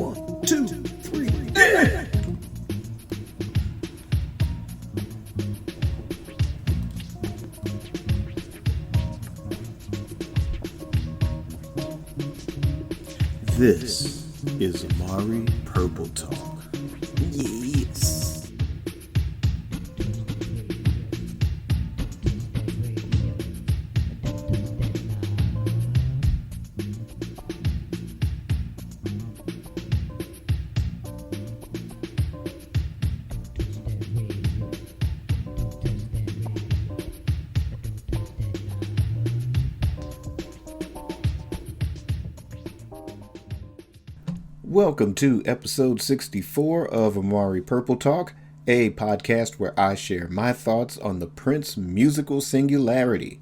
1, 2, 3, yeah! This is Amari Purple Talk. Yes. Welcome to episode 64 of Amari Purple Talk, a podcast where I share my thoughts on the Prince musical singularity.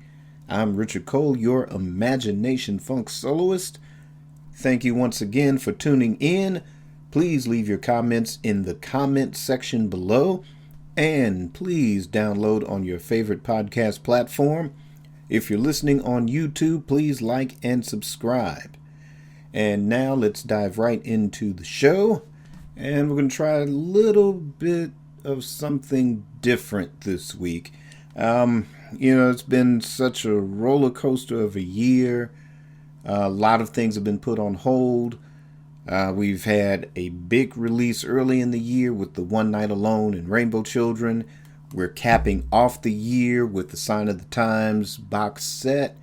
I'm Richard Cole, your imagination funk soloist. Thank you once again for tuning in. Please leave your comments in the comment section below, and please download on your favorite podcast platform. If you're listening on YouTube, please like and subscribe. And now let's dive right into the show. And we're going to try a little bit of something different this week. It's been such a roller coaster of a year. A lot of things have been put on hold. We've had a big release early in the year with the One Night Alone and Rainbow Children. We're capping off the year with the Sign of the Times box set.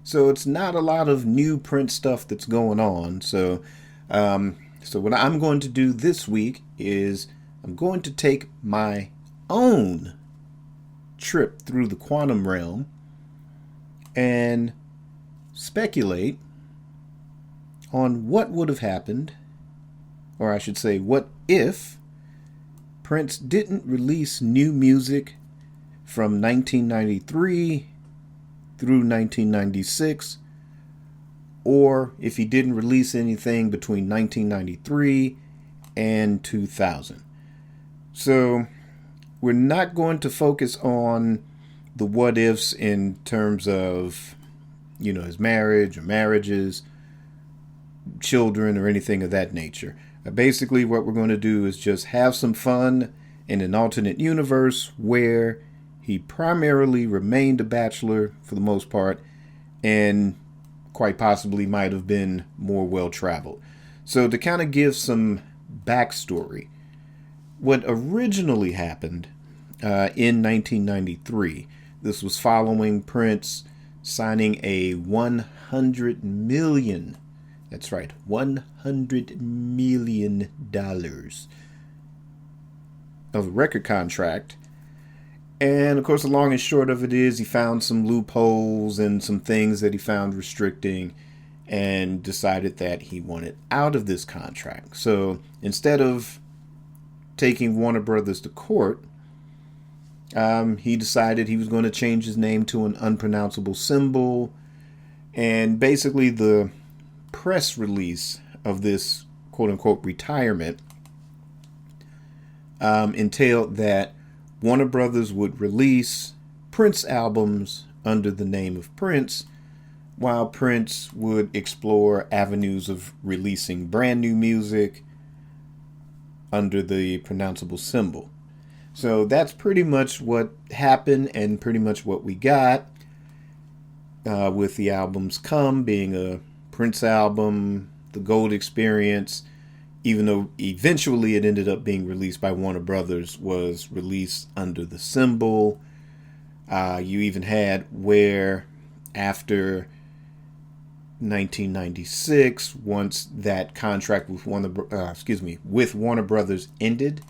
So it's not a lot of new Prince stuff that's going on. So what I'm going to do this week is I'm going to take my own trip through the quantum realm and speculate on what would have happened, or I should say, what if Prince didn't release new music from 1993 through 1996, or if he didn't release anything between 1993 and 2000. So we're not going to focus on the what ifs in terms of, his marriage or marriages, children, or anything of that nature. Basically, what we're going to do is just have some fun in an alternate universe where he primarily remained a bachelor for the most part, and quite possibly might have been more well-traveled. So to kind of give some backstory, what originally happened in 1993, this was following Prince signing a $100 million, that's right, $100 million of a record contract. And, of course, the long and short of it is he found some loopholes and some things that he found restricting and decided that he wanted out of this contract. So instead of taking Warner Brothers to court, he decided he was going to change his name to an unpronounceable symbol. And basically the press release of this quote-unquote retirement entailed that Warner Brothers would release Prince albums under the name of Prince, while Prince would explore avenues of releasing brand new music under the pronounceable symbol. So that's pretty much what happened and pretty much what we got, with the albums Come being a Prince album, The Gold Experience, even though eventually it ended up being released by Warner Brothers, was released under the symbol. You even had where after 1996, once that contract with Warner Brothers ended,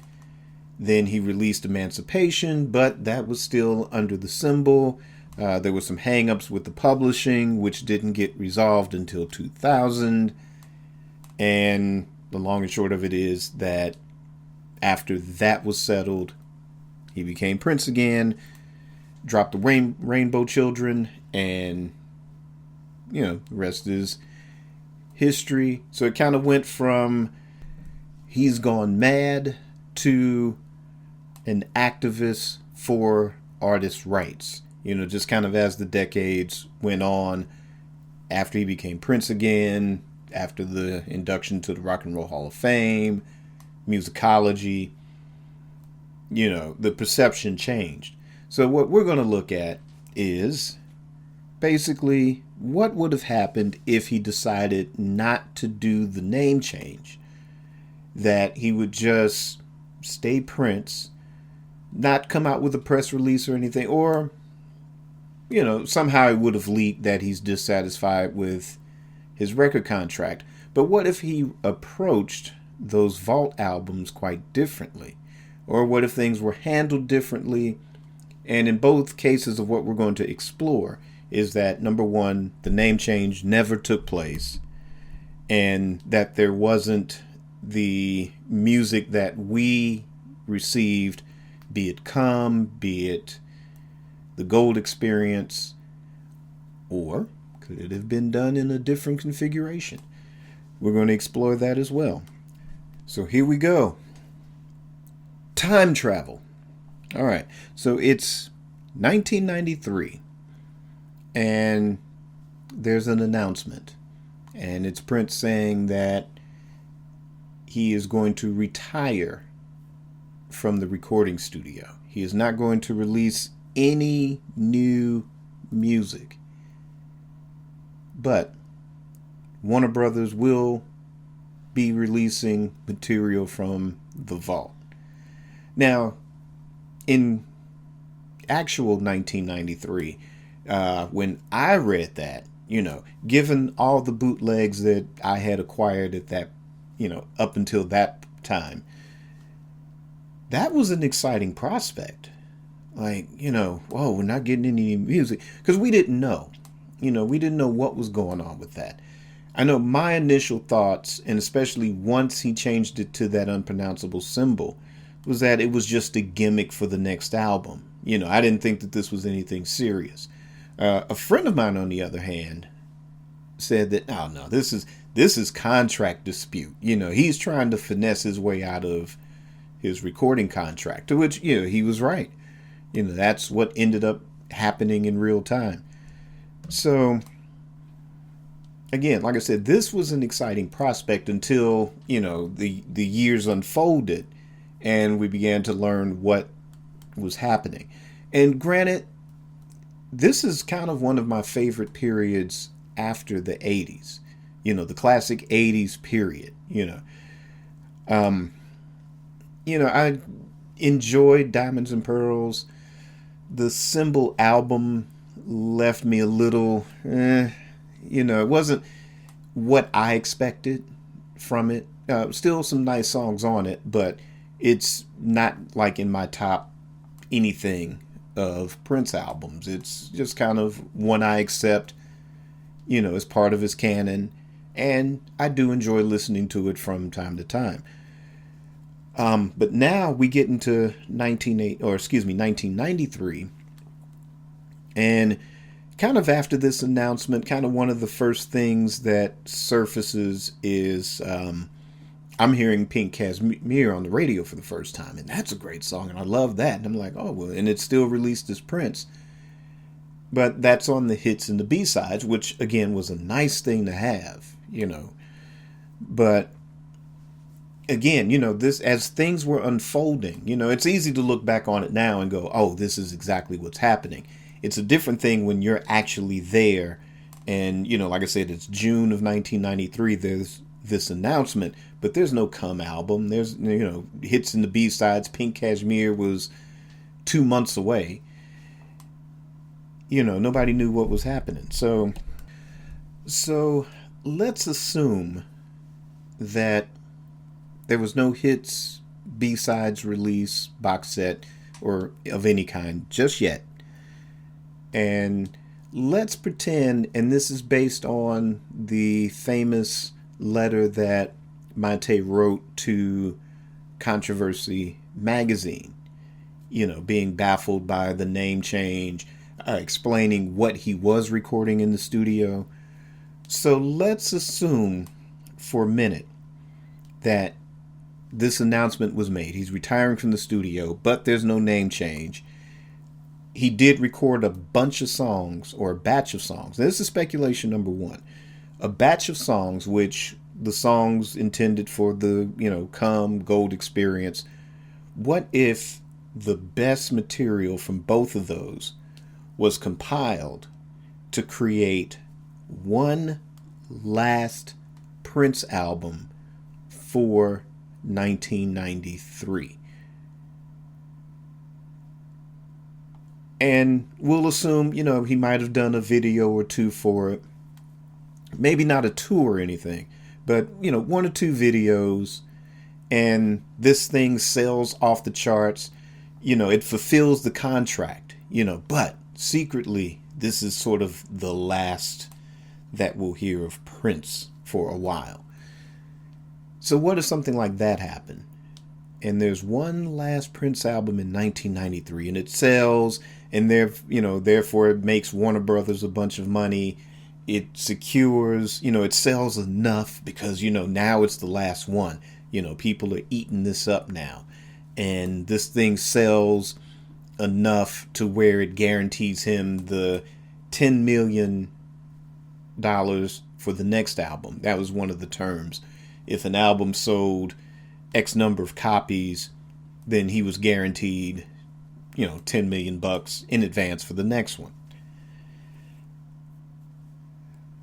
then he released Emancipation, but that was still under the symbol. There were some hang-ups with the publishing, which didn't get resolved until 2000. And the long and short of it is that after that was settled, he became Prince again, dropped the Rainbow Children, and, the rest is history. So it kind of went from he's gone mad to an activist for artists' rights. Just kind of as the decades went on, after he became Prince again, after the induction to the Rock and Roll Hall of Fame, musicology, the perception changed. So what we're going to look at is basically what would have happened if he decided not to do the name change, that he would just stay Prince, not come out with a press release or anything, or somehow it would have leaked that he's dissatisfied with his record contract. But what if he approached those Vault albums quite differently? Or what if things were handled differently? And in both cases of what we're going to explore is that, number one, the name change never took place, and that there wasn't the music that we received, be it Come, be it the Gold Experience, or could it have been done in a different configuration? We're going to explore that as well. So here we go. Time travel. All right. So it's 1993, and there's an announcement, and it's Prince saying that he is going to retire from the recording studio. He is not going to release any new music, but Warner Brothers will be releasing material from the vault. Now, in actual 1993, when I read that, given all the bootlegs that I had acquired at that, up until that time, that was an exciting prospect. Like, whoa, we're not getting any music, because we didn't know. We didn't know what was going on with that. I know my initial thoughts, and especially once he changed it to that unpronounceable symbol, was that it was just a gimmick for the next album. I didn't think that this was anything serious. A friend of mine, on the other hand, said that, oh, no, this is contract dispute. He's trying to finesse his way out of his recording contract, to which, he was right. That's what ended up happening in real time. So, again, like I said, this was an exciting prospect until, the years unfolded and we began to learn what was happening. And granted, this is kind of one of my favorite periods after the 80s, the classic 80s period. I enjoyed Diamonds and Pearls. The Symbol album left me a little, it wasn't what I expected from it. Still some nice songs on it, but it's not like in my top anything of Prince albums. It's just kind of one I accept, as part of his canon, and I do enjoy listening to it from time to time. But now we get into 1993, and kind of after this announcement, kind of one of the first things that surfaces is I'm hearing Pink Cashmere on the radio for the first time, and that's a great song, and I love that. And I'm like, oh, well, and it's still released as Prince. But that's on the hits and the B-sides, which, again, was a nice thing to have, But, again, this, as things were unfolding, it's easy to look back on it now and go, oh, this is exactly what's happening. It's a different thing when you're actually there. And, like I said, it's June of 1993. There's this announcement, but there's no Come album. There's, hits in the B-sides. Pink Cashmere was 2 months away. Nobody knew what was happening. So let's assume that there was no hits, B-sides release, box set, or of any kind just yet. And let's pretend, and this is based on the famous letter that Monte wrote to Controversy magazine, being baffled by the name change, explaining what he was recording in the studio. So let's assume for a minute that this announcement was made. He's retiring from the studio, but there's no name change. He did record a bunch of songs, or a batch of songs. This is speculation number one. a batch of songs, which the songs intended for the, Come Gold Experience. What if the best material from both of those was compiled to create one last Prince album for 1993? And we'll assume, he might have done a video or two for it. Maybe not a tour or anything, but, one or two videos. And this thing sells off the charts. It fulfills the contract, but secretly, this is sort of the last that we'll hear of Prince for a while. So what if something like that happened? And there's one last Prince album in 1993, and it sells, and therefore it makes Warner Brothers a bunch of money. It secures, it sells enough because, now it's the last one. People are eating this up now. And this thing sells enough to where it guarantees him the $10 million for the next album. That was one of the terms. If an album sold X number of copies, then he was guaranteed, $10 million in advance for the next one.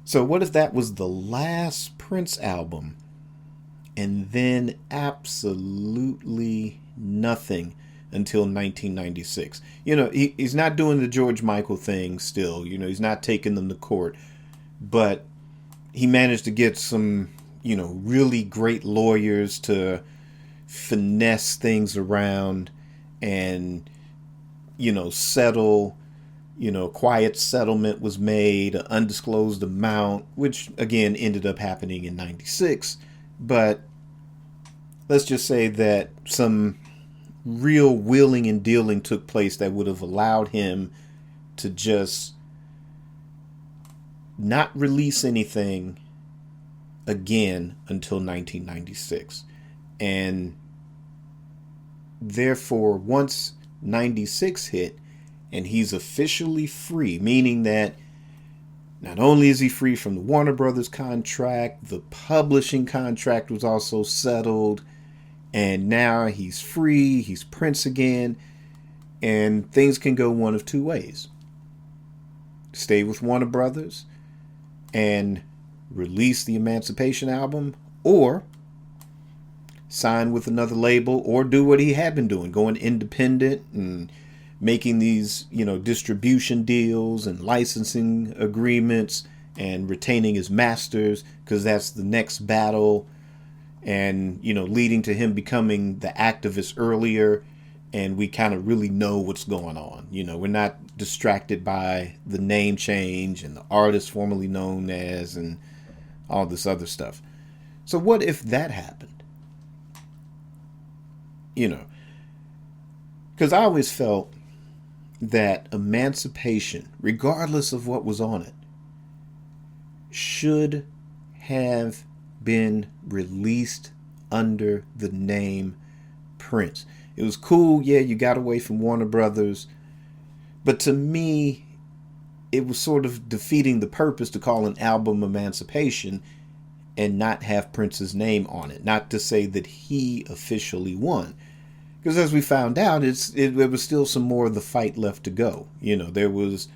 So what if that was the last Prince album and then absolutely nothing until 1996? He's not doing the George Michael thing still. He's not taking them to court. But he managed to get some, really great lawyers to finesse things around and, settle. Quiet settlement was made, an undisclosed amount, which again ended up happening in 96. But let's just say that some real wheeling and dealing took place that would have allowed him to just not release anything again until 1996. And therefore, once 96 hit and he's officially free, meaning that not only is he free from the Warner Brothers contract, the publishing contract was also settled, and now he's free, he's Prince again, and things can go one of two ways. Stay with Warner Brothers and release the Emancipation album, or sign with another label, or do what he had been doing, going independent and making these, distribution deals and licensing agreements and retaining his masters, because that's the next battle, and, leading to him becoming the activist earlier. And we kind of really know what's going on. We're not distracted by the name change and the artist formerly known as and all this other stuff. So what if that happened? Because I always felt that Emancipation, regardless of what was on it, should have been released under the name Prince. It was cool, yeah, you got away from Warner Brothers, but to me, it was sort of defeating the purpose to call an album Emancipation and not have Prince's name on it. Not to say that he officially won, because as we found out, there was still some more of the fight left to go. There was,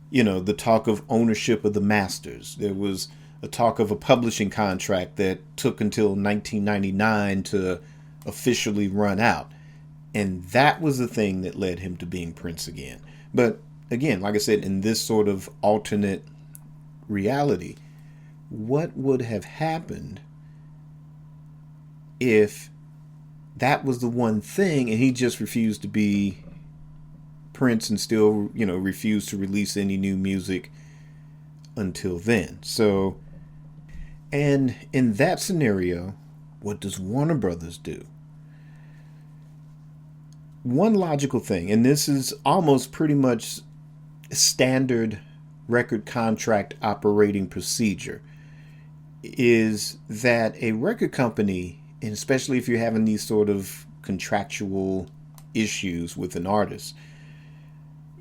the talk of ownership of the masters. There was a talk of a publishing contract that took until 1999 to officially run out. And that was the thing that led him to being Prince again. But again, like I said, in this sort of alternate reality, what would have happened if that was the one thing and he just refused to be Prince and still, refused to release any new music until then? So, and in that scenario, what does Warner Brothers do? One logical thing, and this is almost pretty much standard record contract operating procedure, is that a record company, and especially if you're having these sort of contractual issues with an artist,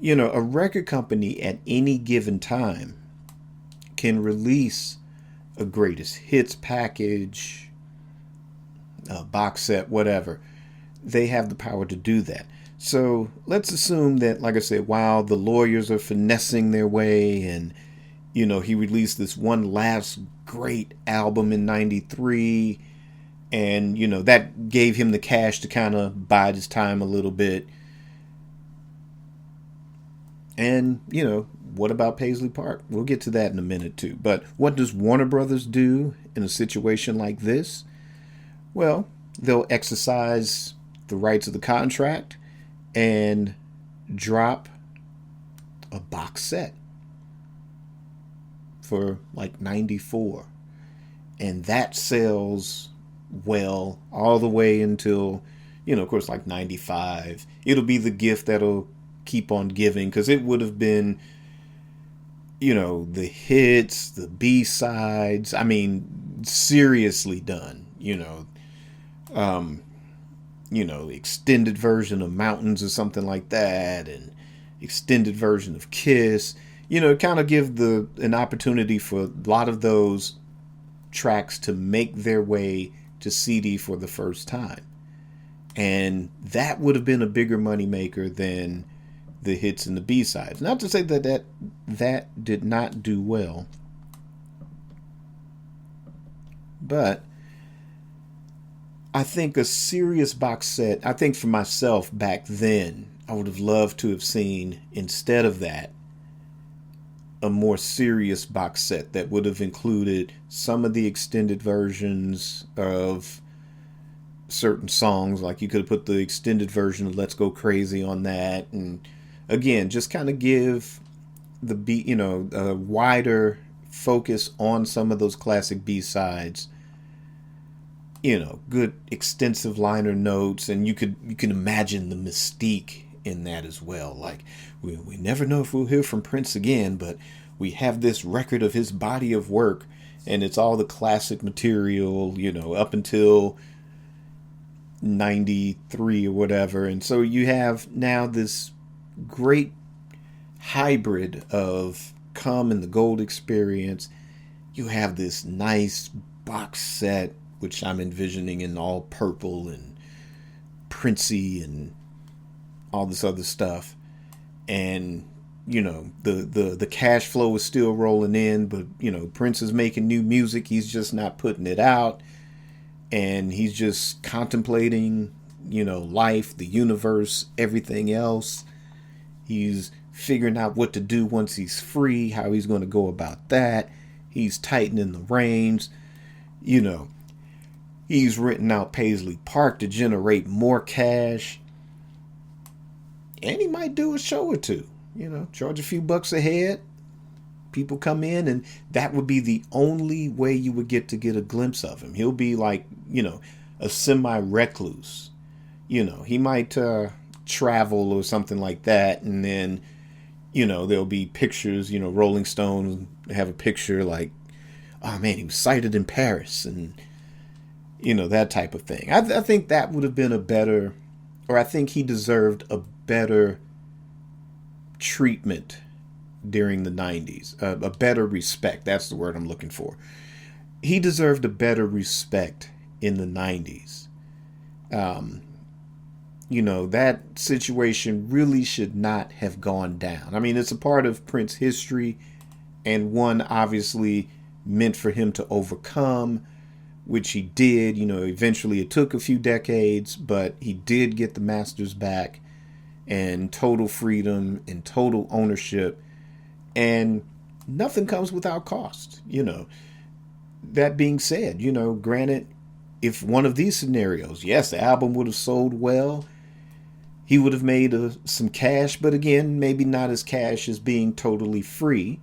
a record company at any given time can release a greatest hits package, a box set, whatever. They have the power to do that. So let's assume that, like I said, while the lawyers are finessing their way and, he released this one last great album in 93, and, that gave him the cash to kind of bide his time a little bit. And, what about Paisley Park? We'll get to that in a minute too. But what does Warner Brothers do in a situation like this? Well, they'll exercise the rights of the contract and drop a box set for like 94. And that sells well all the way until, of course, like 95. It'll be the gift that'll keep on giving, because it would have been, the hits, the B-sides. I mean, seriously done, extended version of Mountains or something like that, and extended version of Kiss. Kind of give an opportunity for a lot of those tracks to make their way to CD for the first time. And that would have been a bigger moneymaker than the hits and the B-sides. Not to say that did not do well, but I think a serious box set, I think for myself back then, I would have loved to have seen, instead of that, a more serious box set that would have included some of the extended versions of certain songs. Like you could have put the extended version of Let's Go Crazy on that. And again, just kind of give the a wider focus on some of those classic B-sides. Good extensive liner notes, and you can imagine the mystique in that as well. Like we never know if we'll hear from Prince again, but we have this record of his body of work, and it's all the classic material, up until 93 or whatever. And so you have now this great hybrid of Come and the Gold Experience. You have this nice box set, which I'm envisioning in all purple and Princey and all this other stuff. And, the cash flow is still rolling in, but, Prince is making new music. He's just not putting it out. And he's just contemplating, life, the universe, everything else. He's figuring out what to do once he's free, how he's going to go about that. He's tightening the reins, He's renting out Paisley Park to generate more cash. And he might do a show or two, charge a few bucks a head. People come in, and that would be the only way you would get a glimpse of him. He'll be like, a semi-recluse. He might travel or something like that. And then, there'll be pictures, Rolling Stone have a picture like, oh man, he was sighted in Paris, and that type of thing. I think that would have been a better, or I think he deserved a better treatment during the 90s. A better respect. That's the word I'm looking for. He deserved a better respect in the 90s. That situation really should not have gone down. I mean, it's a part of Prince's history, and one obviously meant for him to overcome, which he did. Eventually it took a few decades, but he did get the masters back, and total freedom and total ownership. And nothing comes without cost. That being said, granted, if one of these scenarios, yes, the album would have sold well, he would have made some cash, but again, maybe not as cash as being totally free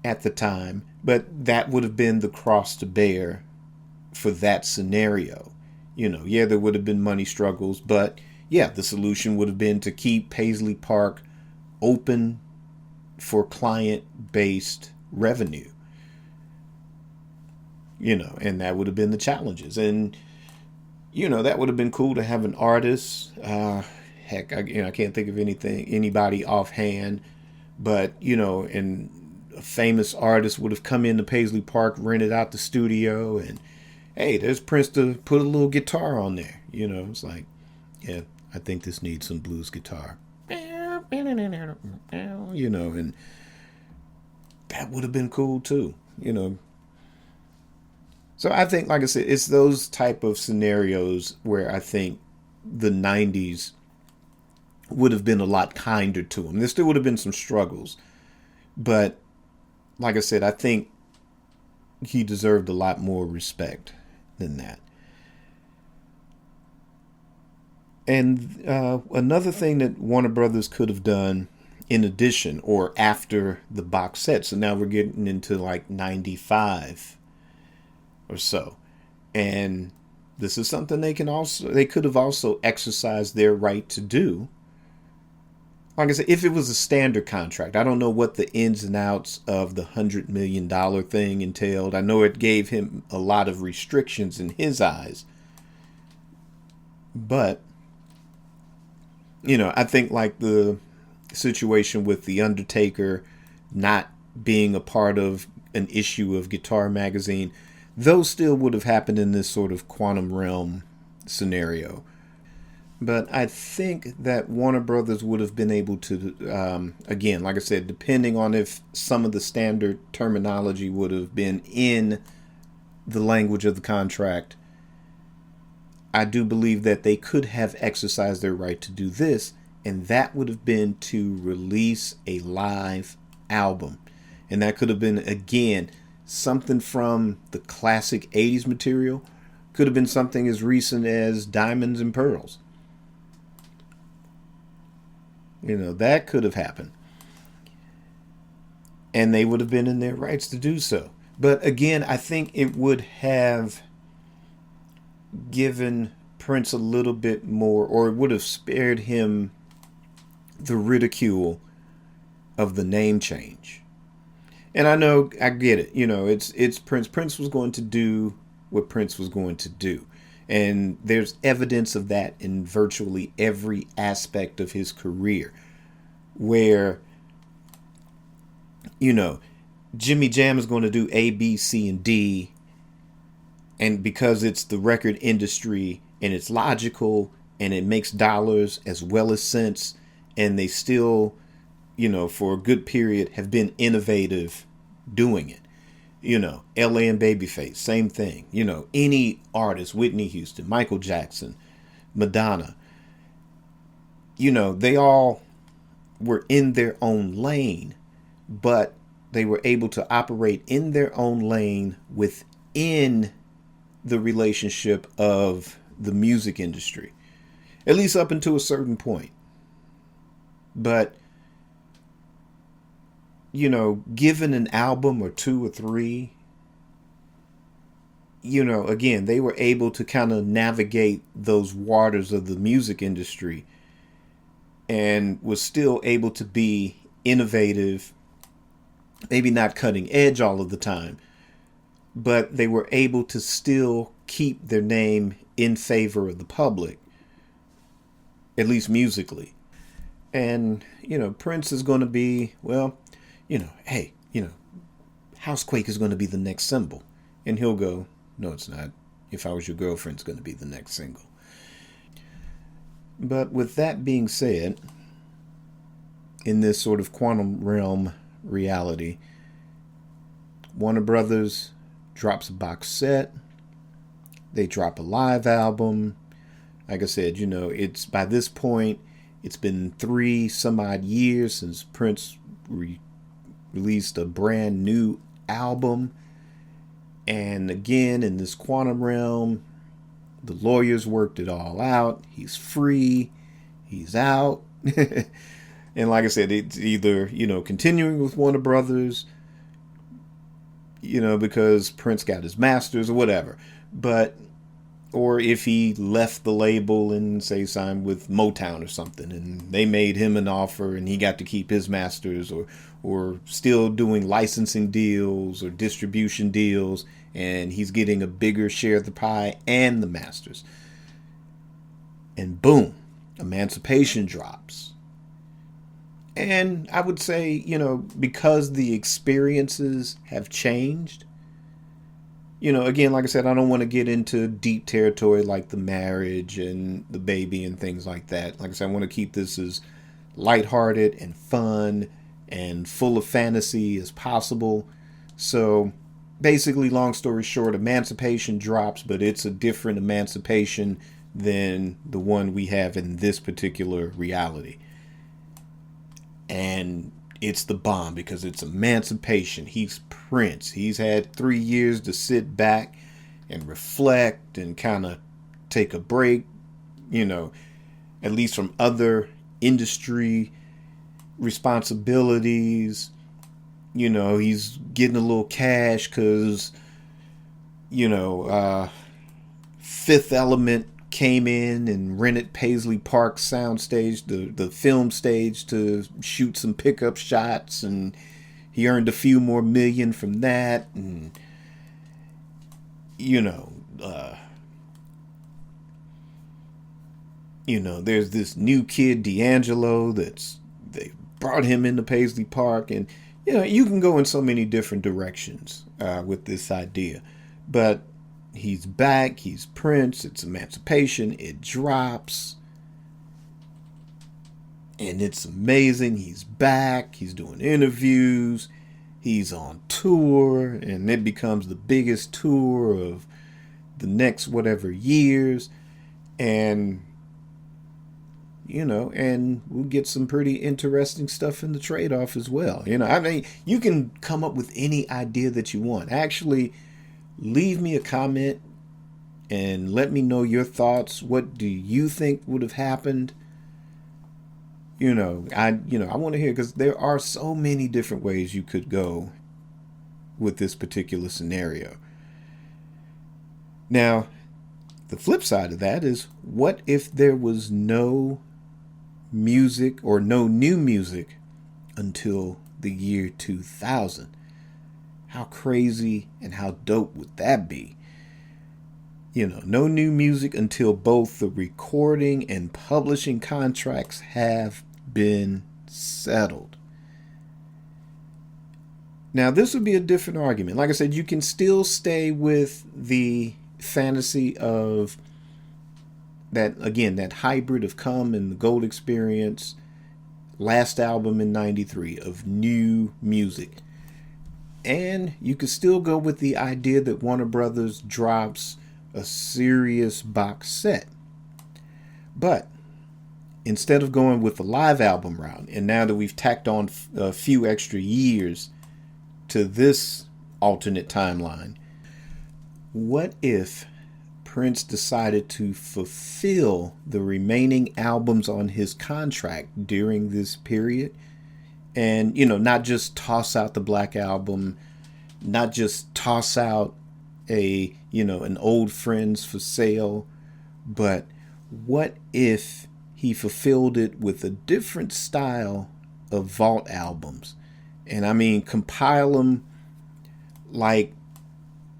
at the time. But that would have been the cross to bear for that scenario. There would have been money struggles, but yeah, the solution would have been to keep Paisley Park open for client-based revenue. And that would have been the challenges. And, that would have been cool to have an artist. Heck, I can't think of anybody offhand, but, and a famous artist would have come into Paisley Park, rented out the studio, and hey, there's Prince to put a little guitar on there. You know, it's like, yeah, I think this needs some blues guitar. You know, and that would have been cool too. You know. So I think, like I said, it's those type of scenarios where I think the 90s would have been a lot kinder to him. There still would have been some struggles. But like I said, I think he deserved a lot more respect than that. And another thing that Warner Brothers could have done in addition or after the box set, so now we're getting into like 95 or so. And this is something they could have also exercised their right to do. Like I said, if it was a standard contract, I don't know what the ins and outs of the $100 million thing entailed. I know it gave him a lot of restrictions in his eyes. But, you know, I think like the situation with The Undertaker not being a part of an issue of Guitar Magazine, those still would have happened in this sort of quantum realm scenario. But I think that Warner Brothers would have been able to, again, like I said, depending on if some of the standard terminology would have been in the language of the contract, I do believe that they could have exercised their right to do this, and that would have been to release a live album. And that could have been, again, something from the classic 80s material. Could have been something as recent as Diamonds and Pearls. You know, that could have happened. And they would have been in their rights to do so. But again, I think it would have given Prince a little bit more, or it would have spared him the ridicule of the name change. And I know, I get it. You know, it's Prince. Prince was going to do what Prince was going to do. And there's evidence of that in virtually every aspect of his career, where, you know, Jimmy Jam is going to do A, B, C, and D. And because it's the record industry and it's logical and it makes dollars as well as sense, and they still, you know, for a good period have been innovative doing it. You know, LA and Babyface, same thing. You know, any artist, Whitney Houston, Michael Jackson, Madonna, you know, they all were in their own lane, but they were able to operate in their own lane within the relationship of the music industry, at least up until a certain point. But, you know, given an album or two or three, you know, again, they were able to kind of navigate those waters of the music industry and was still able to be innovative, maybe not cutting edge all of the time, but they were able to still keep their name in favor of the public, at least musically. And, you know, Prince is going to be, well, you know, hey, you know, Housequake is going to be the next symbol. And he'll go, no, it's not. If I Was Your Girlfriend, it's going to be the next single. But with that being said, in this sort of quantum realm reality, Warner Brothers drops a box set. They drop a live album. Like I said, you know, it's by this point, it's been 3 some odd years since Prince released a brand new album. And again, in this quantum realm, the lawyers worked it all out. He's free. He's out. And like I said, it's either, you know, continuing with Warner Brothers, you know, because Prince got his masters or whatever. But, or if he left the label and say signed with Motown or something, and they made him an offer and he got to keep his masters, or still doing licensing deals or distribution deals, and he's getting a bigger share of the pie and the masters. And boom, Emancipation drops. And I would say, because the experiences have changed, again, like I said, I don't want to get into deep territory like the marriage and the baby and things like that. Like I said, I want to keep this as lighthearted and fun and full of fantasy as possible. So basically, long story short, Emancipation drops, but it's a different Emancipation than the one we have in this particular reality. And it's the bomb because it's Emancipation. He's Prince. He's had 3 years to sit back and reflect and kind of take a break, at least from other industry responsibilities. He's getting a little cash because, Fifth Element came in and rented Paisley Park soundstage, the film stage, to shoot some pickup shots, and he earned a few more million from that. And there's this new kid D'Angelo they brought him into Paisley Park, and you can go in so many different directions with this idea, but he's back. He's Prince. It's Emancipation. It drops. And it's amazing. He's back. He's doing interviews. He's on tour. And it becomes the biggest tour of the next whatever years. And, and we'll get some pretty interesting stuff in the trade-off as well. You can come up with any idea that you want. Actually, leave me a comment and let me know your thoughts. What do you think would have happened? I want to hear, because there are so many different ways you could go with this particular scenario. Now, the flip side of that is, what if there was no music or no new music until the year 2000? How crazy and how dope would that be? No new music until both the recording and publishing contracts have been settled. Now, this would be a different argument. Like I said, you can still stay with the fantasy of that, again, that hybrid of Come and the Gold Experience, last album in 93 of new music. And you could still go with the idea that Warner Brothers drops a serious box set. But instead of going with the live album route, and now that we've tacked on a few extra years to this alternate timeline, what if Prince decided to fulfill the remaining albums on his contract during this period? And, not just toss out the Black Album, not just toss out an old Friends for Sale, but what if he fulfilled it with a different style of vault albums? And I mean, compile them like,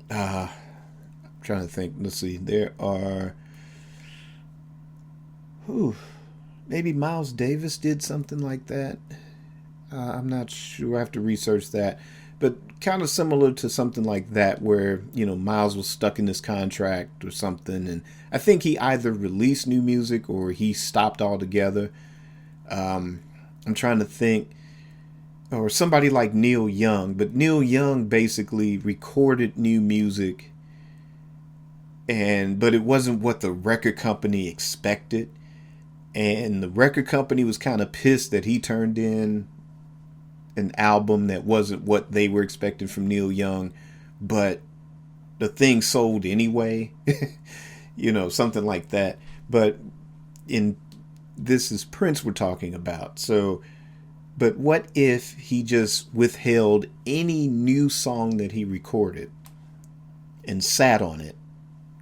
I'm trying to think, let's see, there are, maybe Miles Davis did something like that. I'm not sure. I have to research that. But kind of similar to something like that, where, Miles was stuck in this contract or something. And I think he either released new music or he stopped altogether. I'm trying to think. Or somebody like Neil Young. But Neil Young basically recorded new music, but it wasn't what the record company expected. And the record company was kind of pissed that he turned in an album that wasn't what they were expecting from Neil Young, but the thing sold anyway. Something like that. But this is Prince we're talking about. So, but what if he just withheld any new song that he recorded and sat on it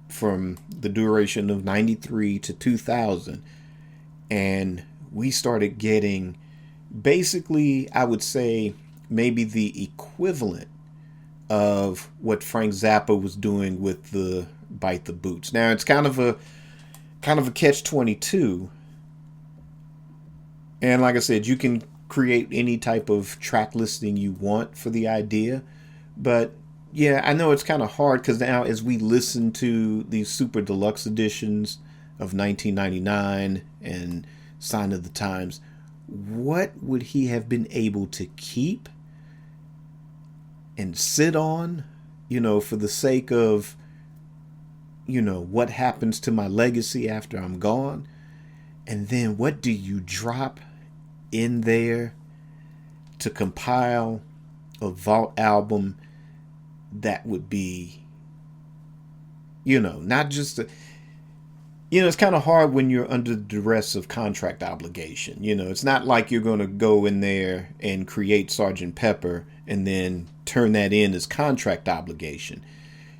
from the duration of 93 to 2000, and we started getting, basically, I would say maybe the equivalent of what Frank Zappa was doing with the Bite the Boots. Now, it's kind of a catch-22. And like I said, you can create any type of track listing you want for the idea. But yeah, I know it's kind of hard because now as we listen to these super deluxe editions of 1999 and Sign of the Times, what would he have been able to keep and sit on, for the sake of, what happens to my legacy after I'm gone? And then what do you drop in there to compile a vault album that would be, not just a, it's kind of hard when you're under the duress of contract obligation. It's not like you're going to go in there and create Sergeant Pepper and then turn that in as contract obligation.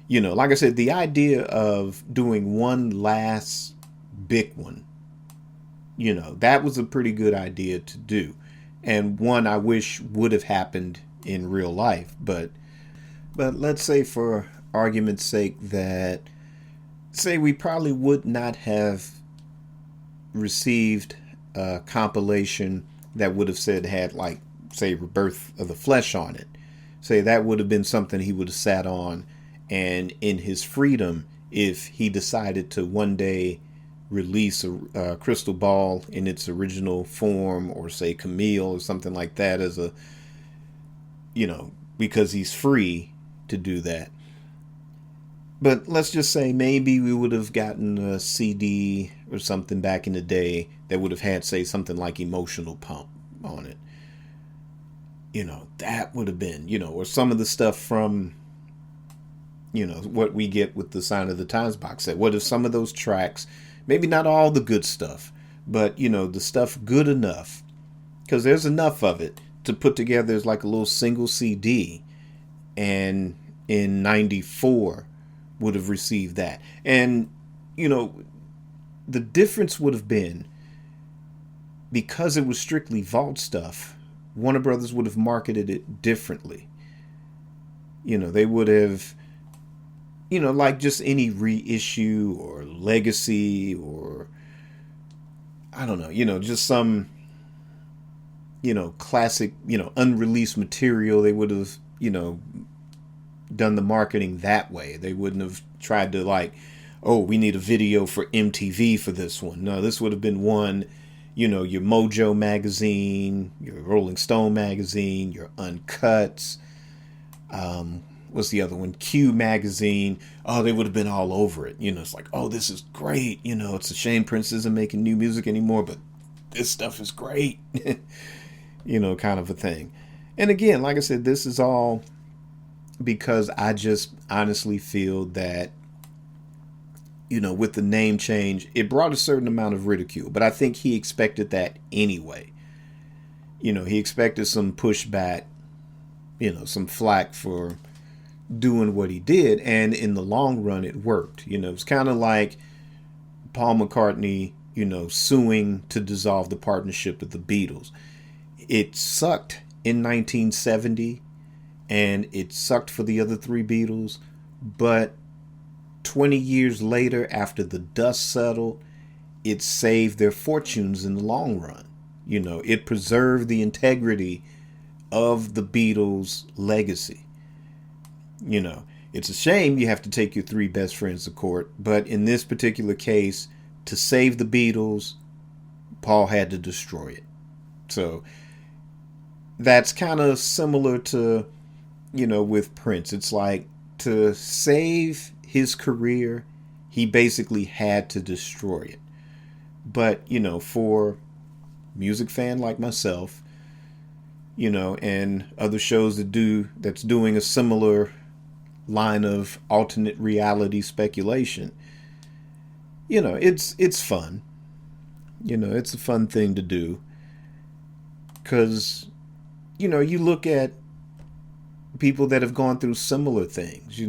Like I said, the idea of doing one last big one, that was a pretty good idea to do. And one I wish would have happened in real life. But let's say for argument's sake that, say we probably would not have received a compilation that would have said had like, say, Rebirth of the Flesh on it. Say that would have been something he would have sat on, and in his freedom, if he decided to one day release a Crystal Ball in its original form, or say Camille or something like that, as a, because he's free to do that. But let's just say maybe we would have gotten a CD or something back in the day that would have had, say, something like Emotional Pump on it. That would have been, or some of the stuff from, what we get with the Sign of the Times box set. What if some of those tracks, maybe not all the good stuff, but, the stuff good enough, because there's enough of it to put together as like a little single CD, and in 94 would have received that. And, the difference would have been, because it was strictly vault stuff, Warner Brothers would have marketed it differently. They would have, like just any reissue or legacy, or I don't know, just some, classic, unreleased material. They would have, done the marketing that way. They wouldn't have tried to like, oh, we need a video for MTV for this one. No, this would have been one, your Mojo magazine, your Rolling Stone magazine, your Uncuts. What's the other one? Q magazine. Oh, they would have been all over it. It's like, oh, this is great. It's a shame Prince isn't making new music anymore, but this stuff is great. Kind of a thing. And again, like I said, this is all because I just honestly feel that, with the name change, it brought a certain amount of ridicule, but I think he expected that anyway. He expected some pushback, some flack for doing what he did, and in the long run, it worked. It's kind of like Paul McCartney, suing to dissolve the partnership with the Beatles. It sucked in 1970, and it sucked for the other three Beatles, but 20 years later, after the dust settled, it saved their fortunes in the long run. It preserved the integrity of the Beatles' legacy. It's a shame you have to take your three best friends to court, but in this particular case, to save the Beatles, Paul had to destroy it. So that's kind of similar to, with Prince. It's like, to save his career, he basically had to destroy it. But, for music fan like myself, and other shows that's doing a similar line of alternate reality speculation, it's fun. It's a fun thing to do. Because, you look at people that have gone through similar things,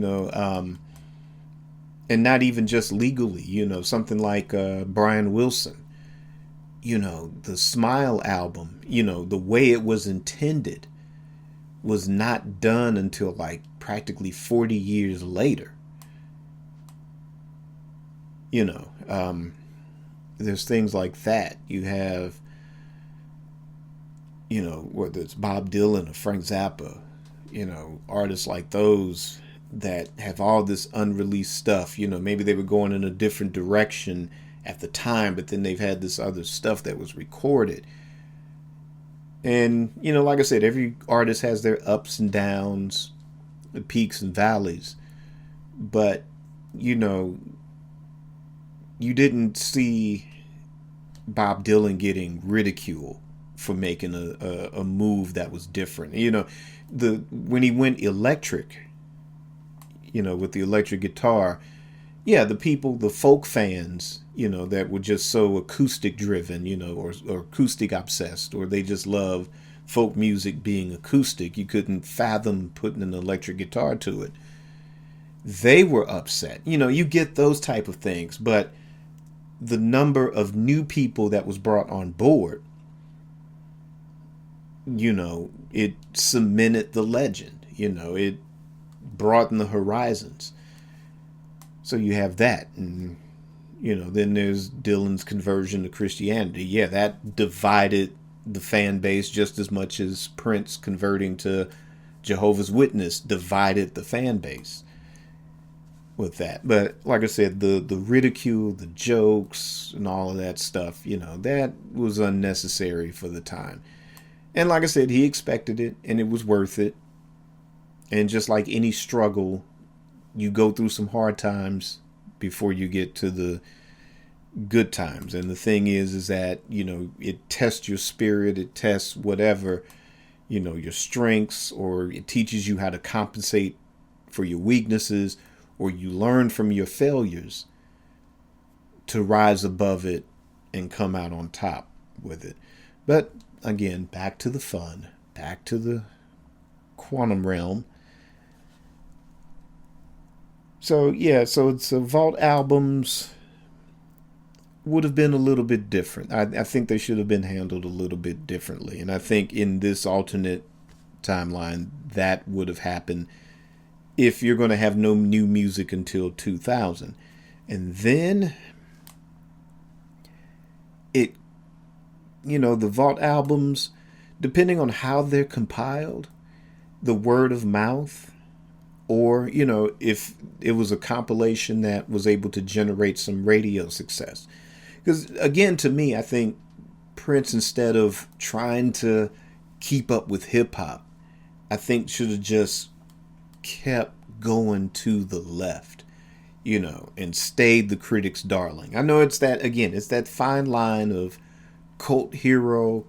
and not even just legally, something like Brian Wilson, the Smile album, the way it was intended was not done until like practically 40 years later. There's things like that. You have, whether it's Bob Dylan or Frank Zappa, artists like those that have all this unreleased stuff. Maybe they were going in a different direction at the time, but then they've had this other stuff that was recorded. And, like I said, every artist has their ups and downs, the peaks and valleys. But, you didn't see Bob Dylan getting ridiculed for making a move that was different. When he went electric, with the electric guitar, yeah, the folk fans, that were just so acoustic driven, or acoustic obsessed, or they just love folk music being acoustic. You couldn't fathom putting an electric guitar to it. They were upset. You get those type of things, but the number of new people that was brought on board, it cemented the legend. It broadened the horizons. So you have that. And, then there's Dylan's conversion to Christianity. Yeah, that divided the fan base just as much as Prince converting to Jehovah's Witness divided the fan base with that. But like I said, the ridicule, the jokes, and all of that stuff, that was unnecessary for the time. And like I said, he expected it, and it was worth it. And just like any struggle, you go through some hard times before you get to the good times. And the thing is that, it tests your spirit, it tests whatever, your strengths, or it teaches you how to compensate for your weaknesses, or you learn from your failures to rise above it and come out on top with it. But again, back to the fun, back to the quantum realm. So it's Vault albums would have been a little bit different. I think they should have been handled a little bit differently. And I think in this alternate timeline, that would have happened if you're going to have no new music until 2000. And then the Vault albums, depending on how they're compiled, the word of mouth, or, if it was a compilation that was able to generate some radio success. Because, again, to me, I think Prince, instead of trying to keep up with hip-hop, I think should have just kept going to the left, and stayed the critics' darling. I know it's that fine line of cult hero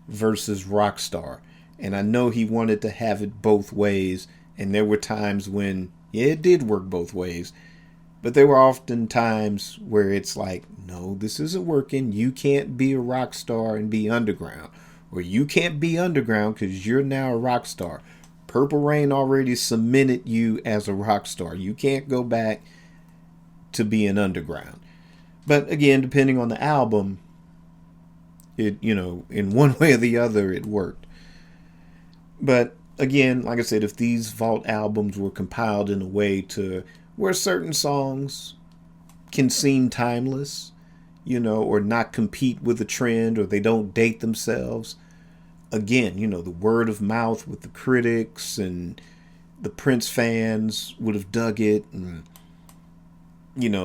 versus rock star. And I know he wanted to have it both ways. And there were times when, it did work both ways. But there were often times where it's like, no, this isn't working. You can't be a rock star and be underground. Or you can't be underground because you're now a rock star. Purple Rain already cemented you as a rock star. You can't go back to being underground. But again, depending on the album, it, in one way or the other, it worked. But again, like I said, if these Vault albums were compiled in a way to where certain songs can seem timeless, or not compete with the trend, or they don't date themselves. Again, the word of mouth with the critics and the Prince fans would have dug it, and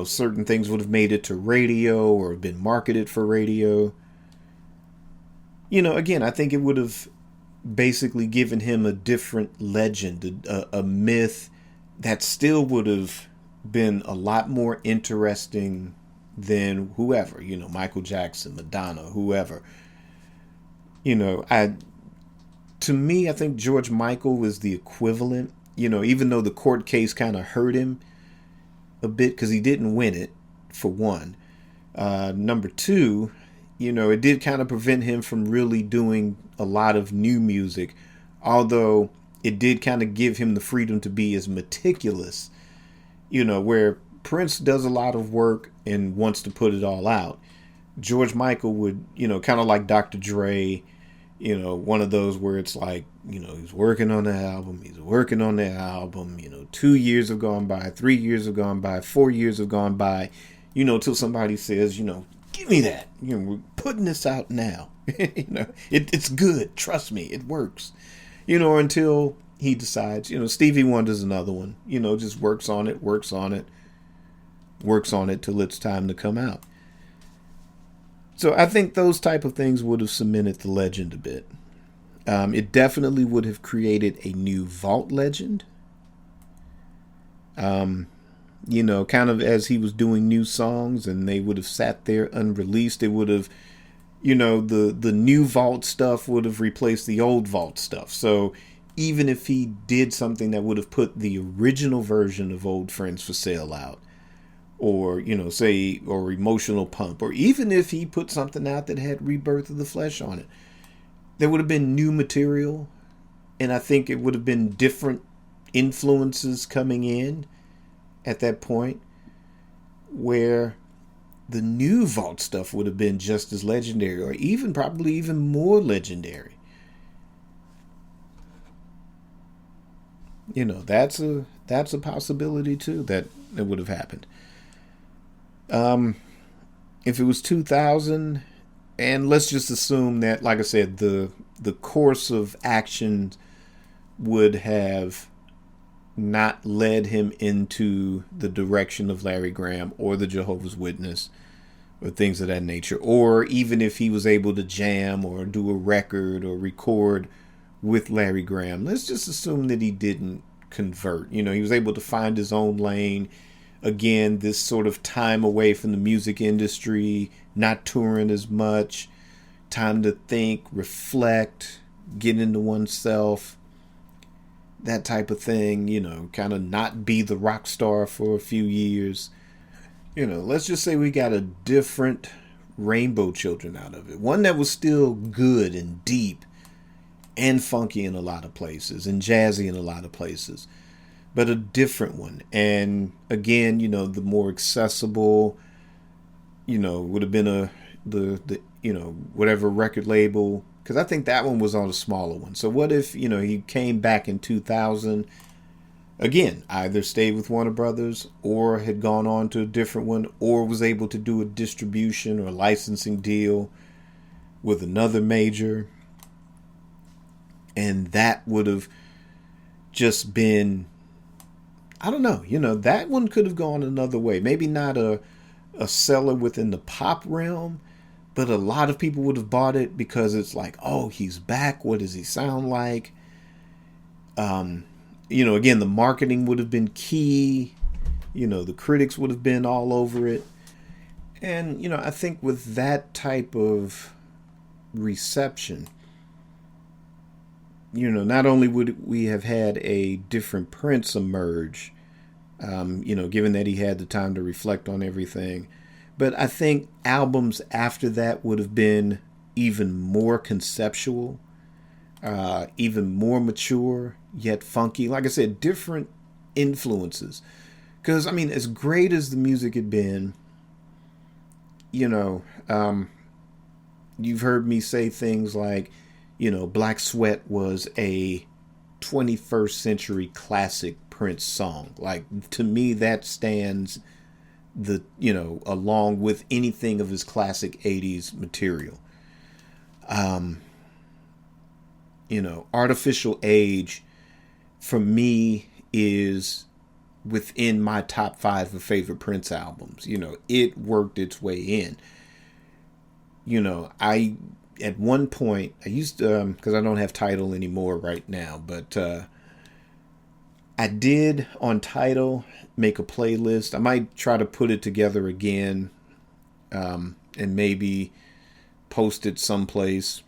certain things would have made it to radio or been marketed for radio. Again, I think it would have basically given him a different legend, a myth that still would have been a lot more interesting than whoever, Michael Jackson, Madonna, whoever. To me, I think George Michael is the equivalent, even though the court case kind of hurt him a bit because he didn't win it, for one. Number two, it did kind of prevent him from really doing a lot of new music, although it did kind of give him the freedom to be as meticulous, where Prince does a lot of work and wants to put it all out. George Michael would, kind of like Dr. Dre, one of those where it's like, he's working on the album, 2 years have gone by, 3 years have gone by, 4 years have gone by, till somebody says, give me that. We're putting this out now. It's good. Trust me, it works. Until he decides. Stevie Wonder's another one. Just works on it till it's time to come out. So I think those type of things would have cemented the legend a bit. It definitely would have created a new vault legend. Kind of as he was doing new songs and they would have sat there unreleased. It would have, the new vault stuff would have replaced the old vault stuff. So even if he did something that would have put the original version of Old Friends for Sale out, or, or Emotional Pump, or even if he put something out that had Rebirth of the Flesh on it, there would have been new material. And I think it would have been different influences coming in at that point, where the new vault stuff would have been just as legendary, or even probably even more legendary. That's a possibility too, that it would have happened. If it was 2000, and let's just assume that, like I said, the course of action would have not led him into the direction of Larry Graham or the Jehovah's Witness or things of that nature, or even if he was able to jam or do a record or record with Larry Graham, let's just assume that he didn't convert. He was able to find his own lane. Again, this sort of time away from the music industry, not touring as much, time to think, reflect, get into oneself, that type of thing, kind of not be the rock star for a few years. Let's just say we got a different Rainbow Children out of it. One that was still good and deep and funky in a lot of places and jazzy in a lot of places, but a different one. And again, the more accessible, would have been the whatever record label, because I think that one was on a smaller one. So what if, he came back in 2000, again, either stayed with Warner Brothers or had gone on to a different one, or was able to do a distribution or licensing deal with another major. And that would have just been, I don't know, that one could have gone another way. Maybe not a seller within the pop realm, but a lot of people would have bought it because it's like, oh, he's back. What does he sound like? Again, the marketing would have been key. The critics would have been all over it. And, I think with that type of reception, not only would we have had a different Prince emerge, given that he had the time to reflect on everything, but I think albums after that would have been even more conceptual, even more mature, yet funky. Like I said, different influences. Because, as great as the music had been, you've heard me say things like, Black Sweat was a 21st century classic Prince song. Like, to me, that stands along with anything of his classic 80s material. Artificial Age, for me, is within my top 5 of favorite Prince albums. It worked its way in. At one point, I used to, because I don't have Tidal anymore right now, but I did on Tidal make a playlist. I might try to put it together again, and maybe post it someplace.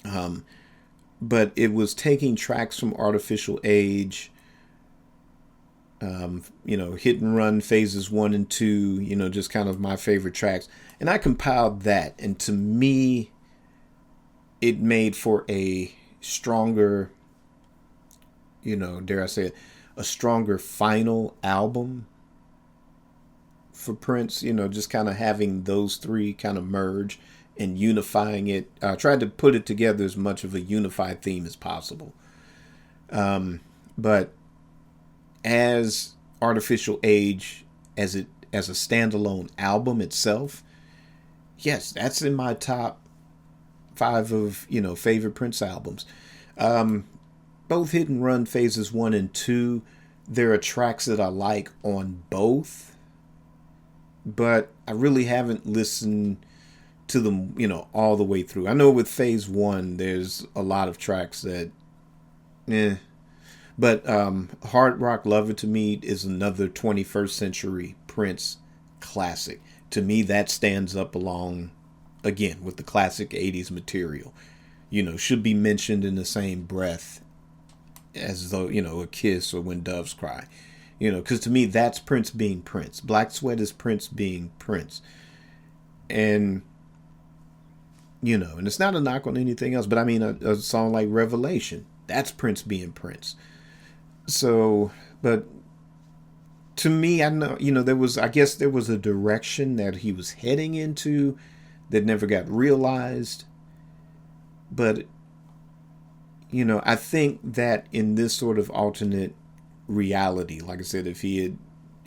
But it was taking tracks from Artificial Age, Hit and Run phases 1 and 2, just kind of my favorite tracks. And I compiled that. And to me, it made for a stronger, dare I say it, a stronger final album for Prince, just kind of having those three kind of merge and unifying it. I tried to put it together as much of a unified theme as possible. But as Artificial Age, as a standalone album itself, yes, that's in my top five of, favorite Prince albums. Both Hit and Run phases 1 and 2, there are tracks that I like on both, but I really haven't listened to them, all the way through. I know with phase 1, there's a lot of tracks that, eh. But Hard Rock Lover to me is another 21st century Prince classic. To me, that stands up along, again, with the classic 80s material. Should be mentioned in the same breath as though, a kiss or When Doves Cry. Because to me, that's Prince being Prince. Black Sweat is Prince being Prince. And, and it's not a knock on anything else, but I mean, a song like Revelation, that's Prince being Prince. So, but to me, I know, I guess there was a direction that he was heading into that never got realized. But, I think that in this sort of alternate reality, like I said, if he had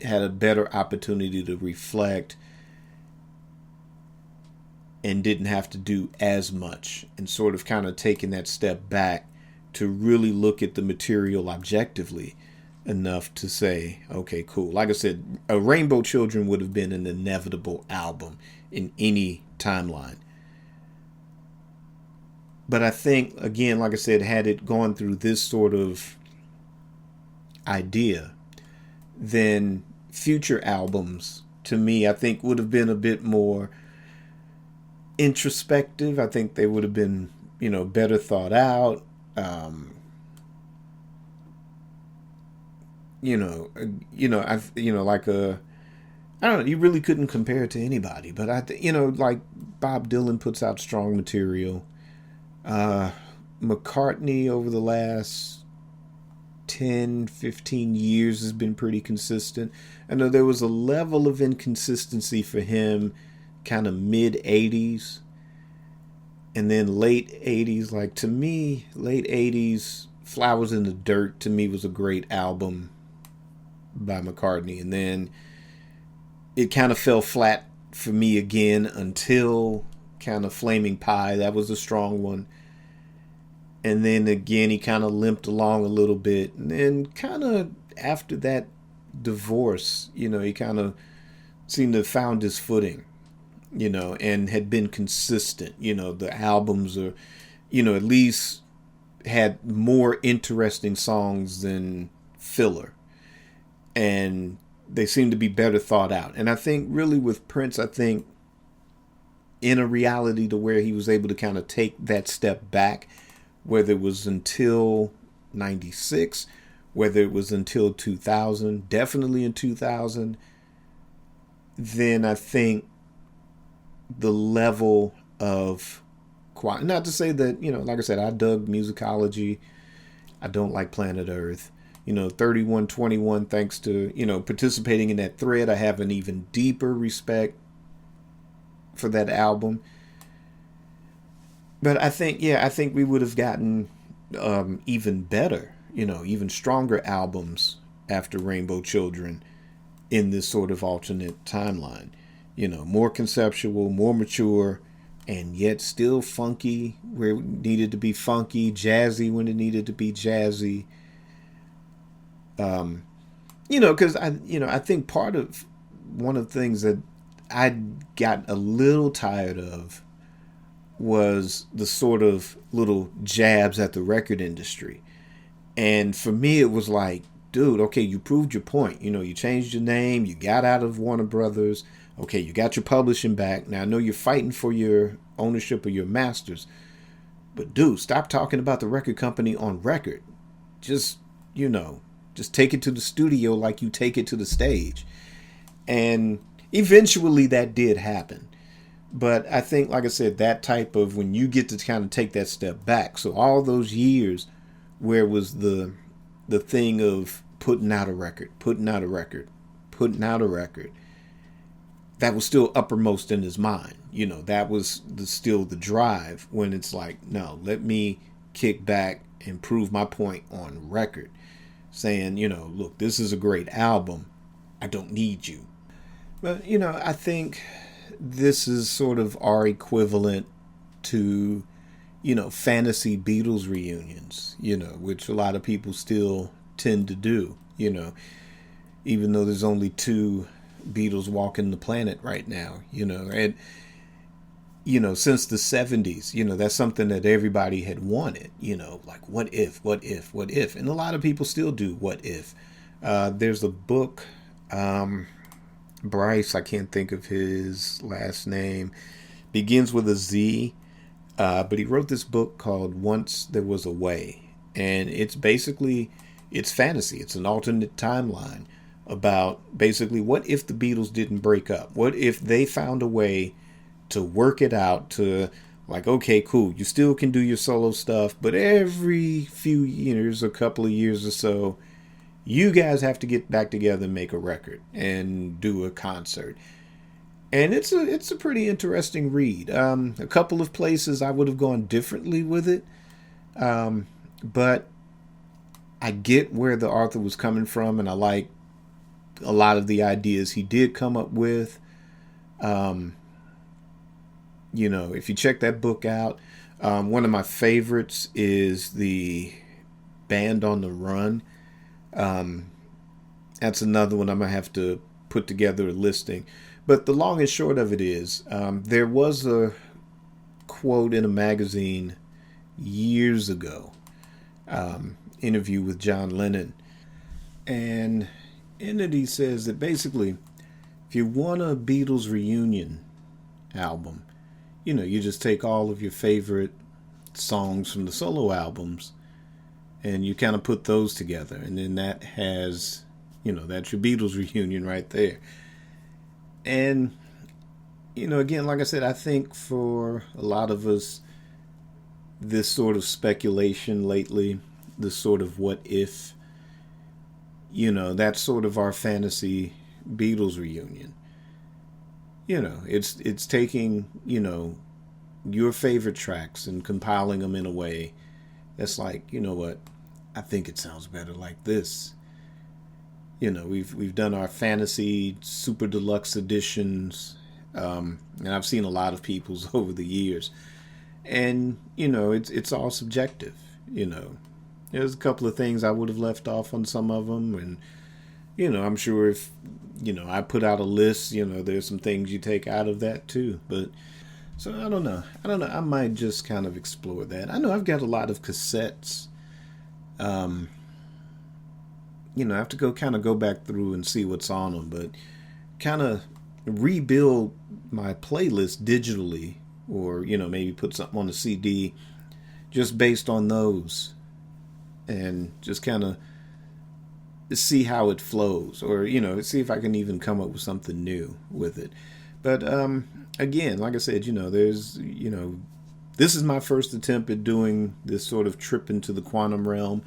had a better opportunity to reflect and didn't have to do as much and sort of kind of taking that step back to really look at the material objectively enough to say, okay, cool. Like I said, a Rainbow Children would have been an inevitable album in any timeline. But I think, again, like I said, had it gone through this sort of idea, then future albums, to me, I think would have been a bit more introspective. I think they would have been, better thought out. Like I don't know, you really couldn't compare it to anybody, but like Bob Dylan puts out strong material. McCartney over the last 10, 15 years has been pretty consistent. I know there was a level of inconsistency for him kind of mid 80s and then late 80s. Like to me, late 80s, Flowers in the Dirt to me was a great album by McCartney, and then it kind of fell flat for me again until kind of Flaming Pie. That was a strong one. And then again, he kind of limped along a little bit. And then kind of after that divorce, he kind of seemed to have found his footing, and had been consistent. The albums are, at least had more interesting songs than filler. And they seem to be better thought out. And I think really with Prince, I think in a reality to where he was able to kind of take that step back, whether it was until 96, whether it was until 2000, definitely in 2000, then I think the level of quality, not to say that, like I said, I dug musicology. I don't like Planet Earth. 3121, thanks to, participating in that thread, I have an even deeper respect for that album. But I think we would have gotten even better, even stronger albums after Rainbow Children in this sort of alternate timeline. More conceptual, more mature, and yet still funky where it needed to be funky, jazzy when it needed to be jazzy. Because I think one of the things that I got a little tired of was the sort of little jabs at the record industry. And for me, it was like, dude, okay, you proved your point. You changed your name, you got out of Warner Brothers. Okay, you got your publishing back. Now, I know you're fighting for your ownership of your masters. But dude, stop talking about the record company on record. Just take it to the studio like you take it to the stage. And eventually that did happen. But I think, like I said, that type of when you get to kind of take that step back. So all those years where it was the thing of putting out a record, that was still uppermost in his mind. That was still the drive when it's like, no, let me kick back and prove my point on record. Saying, look, this is a great album. I don't need you. But, I think this is sort of our equivalent to, fantasy Beatles reunions, which a lot of people still tend to do, even though there's only two Beatles walking the planet right now, and, since the 70s, that's something that everybody had wanted, like what if, what if, what if? And a lot of people still do what if. There's a book, Bryce, I can't think of his last name, begins with a Z, but he wrote this book called Once There Was a Way. And it's fantasy. It's an alternate timeline about basically what if the Beatles didn't break up? What if they found a way to work it out to, like, okay, cool, you still can do your solo stuff, but every few years, a couple of years or so, you guys have to get back together and make a record and do a concert. And it's a pretty interesting read. A couple of places I would have gone differently with it, but I get where the author was coming from, and I like a lot of the ideas he did come up with. If you check that book out, one of my favorites is the Band on the Run. That's another one I'm going to have to put together a listing. But the long and short of it is, there was a quote in a magazine years ago, interview with John Lennon. And in it he says that basically, if you want a Beatles reunion album, you just take all of your favorite songs from the solo albums and you kind of put those together. And then that has, that's your Beatles reunion right there. And, again, like I said, I think for a lot of us, this sort of speculation lately, this sort of what if, that's sort of our fantasy Beatles reunion. It's taking, your favorite tracks and compiling them in a way that's like, what, I think it sounds better like this. We've done our fantasy super deluxe editions, and I've seen a lot of people's over the years, and it's all subjective. There's a couple of things I would have left off on some of them, and I'm sure if I put out a list, there's some things you take out of that too. But so I don't know. I might just kind of explore that. I know I've got a lot of cassettes. I have to go back through and see what's on them, but kind of rebuild my playlist digitally, or maybe put something on a CD just based on those, and just kind of see how it flows, or see if I can even come up with something new with it. But again, like I said, there's this is my first attempt at doing this sort of trip into the quantum realm.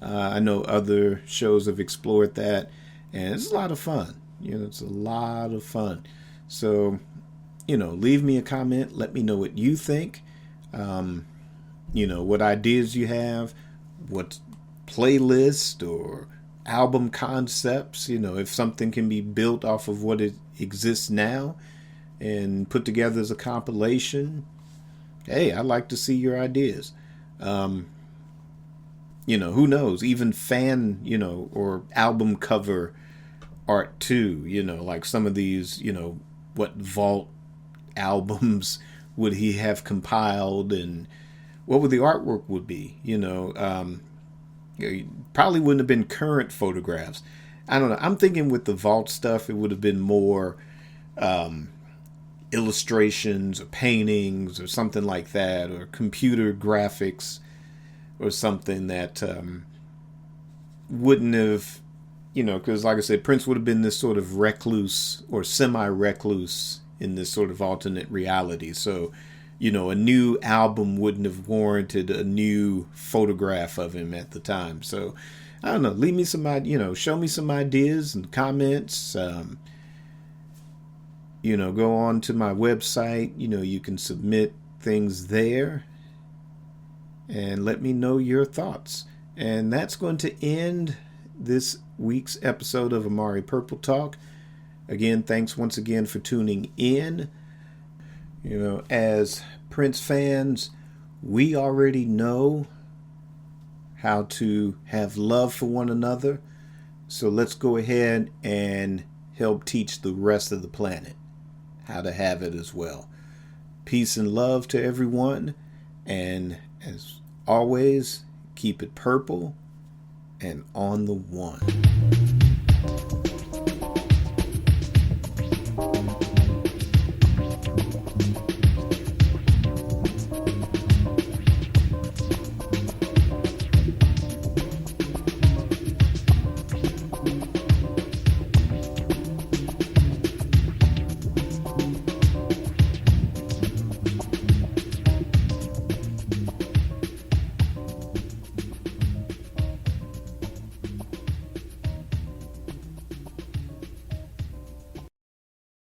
I know other shows have explored that, and it's a lot of fun. It's a lot of fun. So, leave me a comment. Let me know what you think. What ideas you have, what playlist or album concepts, if something can be built off of what it exists now and put together as a compilation. Hey, I'd like to see your ideas. Who knows, even fan, or album cover art too, like some of these, what vault albums would he have compiled, and what would the artwork would be, probably wouldn't have been current photographs. I don't know. I'm thinking with the vault stuff, it would have been more illustrations or paintings or something like that, or computer graphics, or something that wouldn't have, because like I said, Prince would have been this sort of recluse or semi-recluse in this sort of alternate reality. So, a new album wouldn't have warranted a new photograph of him at the time. So, I don't know, leave me some, show me some ideas and comments. Go on to my website, you can submit things there, and let me know your thoughts. And that's going to end this week's episode of Amari Purple Talk. Again, thanks once again for tuning in. As Prince fans, we already know how to have love for one another. So let's go ahead and help teach the rest of the planet how to have it as well. Peace and love to everyone. And as always, keep it purple and on the one.